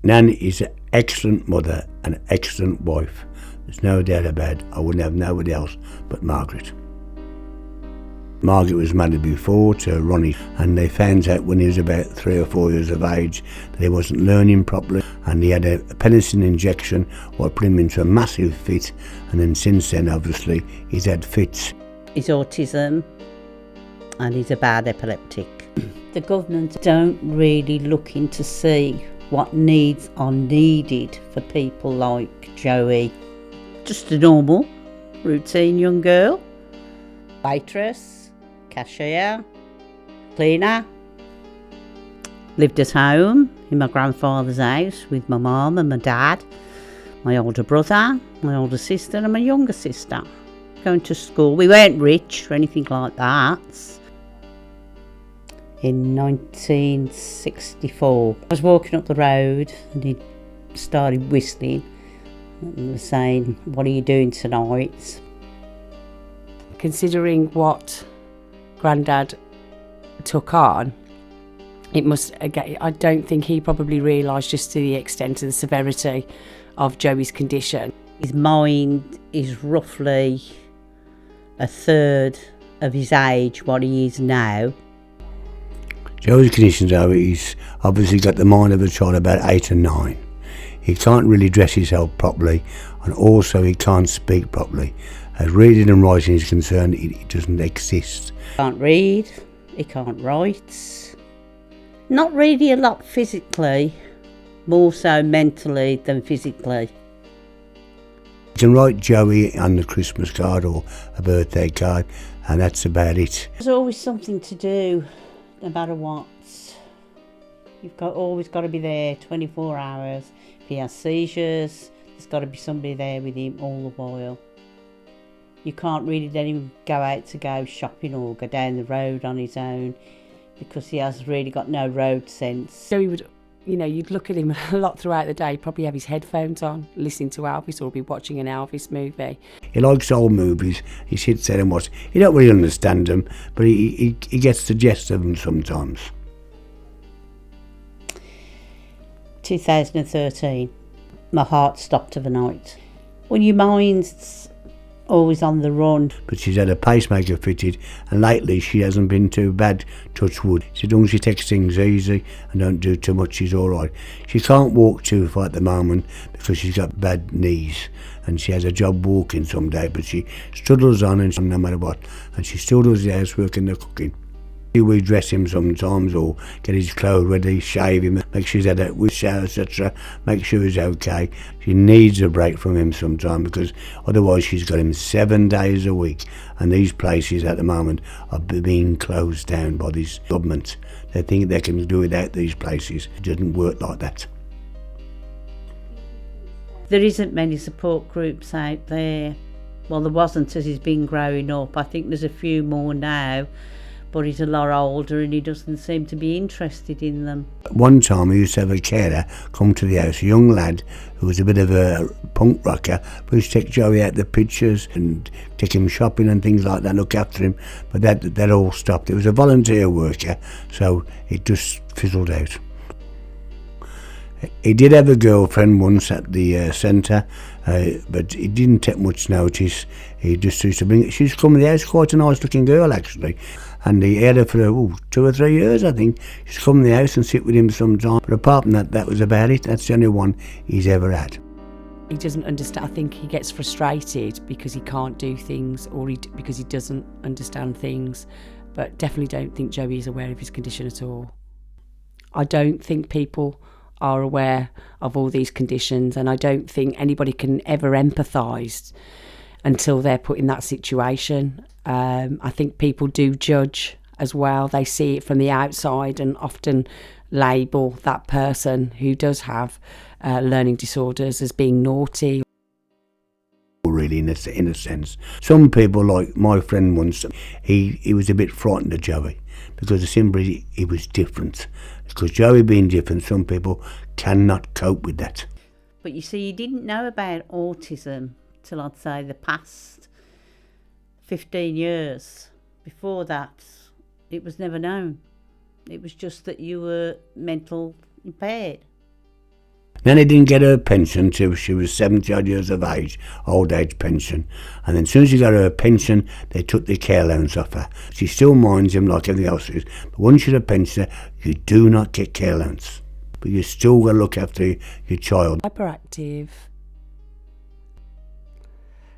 Nan is an excellent mother and an excellent wife. There's no doubt about it. I wouldn't have nobody else but Margaret. Margaret was married before to Ronnie, and they found out when he was about 3 or 4 years of age that he wasn't learning properly, and he had a penicillin injection what put him into a massive fit, and then since then obviously he's had fits. He's autism and he's a bad epileptic. The government don't really look in to see what needs are needed for people like Joey. Just a normal, routine young girl, waitress, cashier, cleaner. Lived at home in my grandfather's house with my mum and my dad, my older brother, my older sister and my younger sister. Going to school. We weren't rich or anything like that. In 1964, I was walking up the road and he started whistling and was saying, "What are you doing tonight?" Considering what Grandad took on, it must, again, I don't think he probably realised just to the extent of the severity of Joey's condition. His mind is roughly a third of his age, what he is now. Joey's condition though, he's obviously got the mind of a child about 8 and 9. He can't really dress himself properly, and also he can't speak properly. As reading and writing is concerned, it doesn't exist. He can't read, he can't write. Not really a lot physically, more so mentally than physically. You can write Joey on the Christmas card or a birthday card, and that's about it. There's always something to do, no matter what. You've always got to be there 24 hours. If he has seizures, there's got to be somebody there with him all the while. You can't really let him go out to go shopping or go down the road on his own because he has really got no road sense. So he would, you'd look at him a lot throughout the day, probably have his headphones on, listening to Elvis or be watching an Elvis movie. He likes old movies. He sits there and watches. He don't really understand them, but he gets the gist of them sometimes. 2013, my heart stopped overnight. Well, your mind's always on the run. But she's had a pacemaker fitted, and lately she hasn't been too bad, touch wood. As long as she takes things easy and don't do too much, she's all right. She can't walk too far at the moment because she's got bad knees, and she has a job walking some day, but she struggles on and no matter what, and she still does the housework and the cooking. We dress him sometimes or get his clothes ready, shave him, make sure he's had a shower, etc., make sure he's okay. She needs a break from him sometime because otherwise she's got him 7 days a week, and these places at the moment are being closed down by this government. They think they can do without these places. It doesn't work like that. There isn't many support groups out there. Well, there wasn't as he's been growing up. I think there's a few more now, but he's a lot older and he doesn't seem to be interested in them. One time we used to have a carer come to the house, a young lad who was a bit of a punk rocker. We used to take Joey out the pictures and take him shopping and things like that, look after him, but that all stopped. It was a volunteer worker, so it just fizzled out. He did have a girlfriend once at the centre, but he didn't take much notice. He just used to bring it. She's come to the house, quite a nice looking girl actually, and he had her for 2 or 3 years I think. She's come to the house and sit with him sometime, but apart from that, that was about it. That's the only one he's ever had. He doesn't understand. I think he gets frustrated because he can't do things or because he doesn't understand things, but definitely don't think Joey is aware of his condition at all. I don't think people are aware of all these conditions, and I don't think anybody can ever empathise until they're put in that situation. I think people do judge as well. They see it from the outside and often label that person who does have learning disorders as being naughty. Really, in a sense. Some people, like my friend once, he was a bit frightened of Joey because simply he was different. Because Joey being different, some people cannot cope with that. But you see, you didn't know about autism till I'd say the past 15 years. Before that, it was never known. It was just that you were mental impaired. Nanny didn't get her pension till she was 70 odd years of age, old age pension. And then as soon as she got her pension, they took the care allowance off her. She still minds him like everything else is. But once you're a pensioner, you do not get care allowance. But you still got to look after your child. Hyperactive.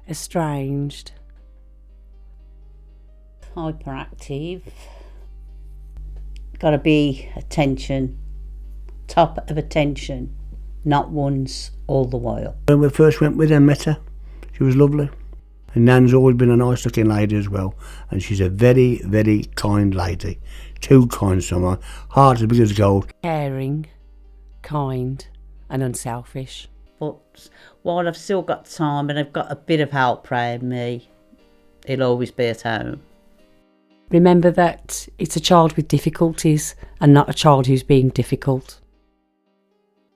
Estranged. Hyperactive. Got to be attention. Top of attention. Not once, all the while. When we first went with her and met her, she was lovely. And Nan's always been a nice looking lady as well. And she's a very, very kind lady. Too kind someone. Heart as big as gold. Caring, kind and unselfish. But while I've still got time and I've got a bit of help around me, he'll always be at home. Remember that it's a child with difficulties and not a child who's being difficult.